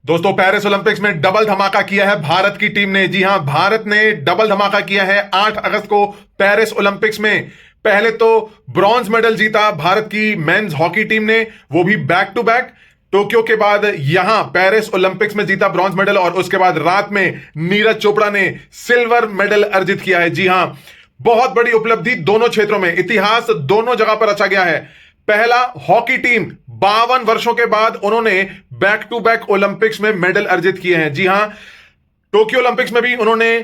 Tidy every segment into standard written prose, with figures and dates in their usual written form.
दोस्तों, Paris Olympics में double धमाका किया है भारत की टीम ने। जी हां, भारत ने डबल धमाका किया है 8 अगस्त को पेरिस ओलंपिक्स में। पहले तो ब्रॉन्ज मेडल जीता भारत की मेंस हॉकी टीम ने, वो भी बैक टू बैक। टोक्यो के बाद यहां पेरिस ओलंपिक्स में जीता ब्रॉन्ज मेडल, और उसके बाद रात में नीरज चोपड़ा ने सिल्वर मेडल अर्जित किया है। जी हां, बहुत बड़ी उपलब्धि दोनों क्षेत्रों में, इतिहास दोनों जगह पर रचा गया है। पहला, हॉकी टीम 52 वर्षों के बाद उन्होंने बैक टू बैक ओलंपिक्स में मेडल अर्जित किए हैं। जी हां, टोक्यो ओलंपिक्स में भी उन्होंने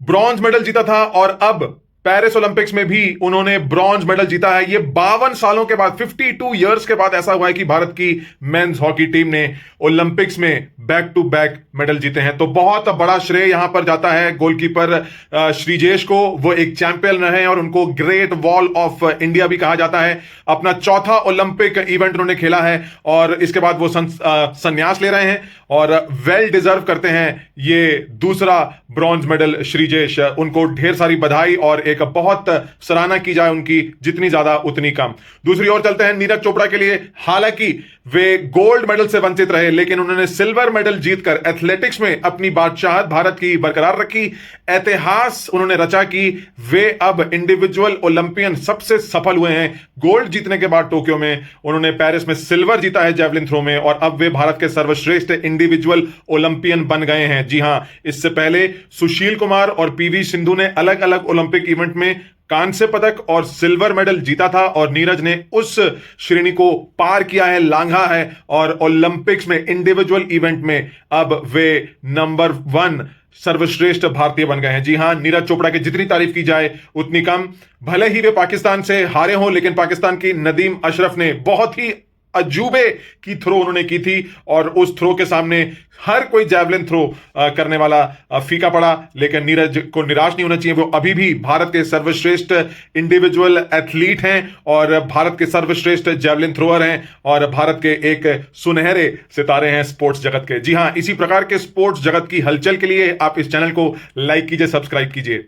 ब्रॉन्ज मेडल जीता था, और अब पेरिस ओलंपिक्स में भी उन्होंने ब्रॉन्ज मेडल जीता है। ये 52 सालों के बाद, 52 इयर्स के बाद ऐसा हुआ है कि भारत की मेंस हॉकी टीम ने ओलंपिक्स में बैक टू बैक मेडल जीते हैं। तो बहुत बड़ा श्रेय यहां पर जाता है गोलकीपर श्रीजेश को। वो एक चैंपियन रहे हैं और उनको ग्रेट वॉल ऑफ इंडिया भी कहा जाता है। अपना चौथा ओलंपिक इवेंट उन्होंने खेला है, और इसके बाद वो संन्यास ले रहे हैं, और वेल डिजर्व करते हैं ये दूसरा ब्रॉन्ज मेडल श्रीजेश। उनको ढेर सारी बधाई, और एक बहुत सराहना की जाए उनकी, जितनी ज्यादा उतनी कम। दूसरी ओर चलते हैं नीरज चोपड़ा के लिए। हालांकि वे गोल्ड मेडल से वंचित रहे, लेकिन उन्होंने सिल्वर मेडल जीतकर एथलेटिक्स में अपनी बादशाहत भारत की बरकरार रखी। इतिहास उन्होंने रचा कि वे अब इंडिविजुअल ओलंपियन सबसे सफल हुए हैं। गोल्ड जीतने के बाद टोक्यो में उन्होंने पेरिस में सिल्वर जीता है जेवलिन थ्रो में, और अब वे भारत के सर्वश्रेष्ठ इंडिविजुअल ओलंपियन बन गए हैं। जी हां, इससे पहले सुशील कुमार और पीवी सिंधु ने अलग अलग ओलंपिक इवेंट में कांस्य पदक और सिल्वर मेडल जीता था, और नीरज ने उस श्रेणी को पार किया है, लांघा है, और ओलंपिक्स में इंडिविजुअल इवेंट में अब वे नंबर 1 सर्वश्रेष्ठ भारतीय बन गए हैं। जी हां, नीरज चोपड़ा की जितनी तारीफ की जाए उतनी कम। भले ही वे पाकिस्तान से हारे हों, लेकिन पाकिस्तान की नदीम अशरफ ने बहुत ही अजूबे की थ्रो उन्होंने की थी, और उस थ्रो के सामने हर कोई जैवलिन थ्रो करने वाला फीका पड़ा। लेकिन नीरज को निराश नहीं होना चाहिए। वो अभी भी भारत के सर्वश्रेष्ठ इंडिविजुअल एथलीट हैं, और भारत के सर्वश्रेष्ठ जैवलिन थ्रोअर हैं, और भारत के एक सुनहरे सितारे हैं स्पोर्ट्स जगत के। जी हां, इसी प्रकार के स्पोर्ट्स जगत की हलचल के लिए आप इस चैनल को लाइक कीजिए, सब्सक्राइब कीजिए।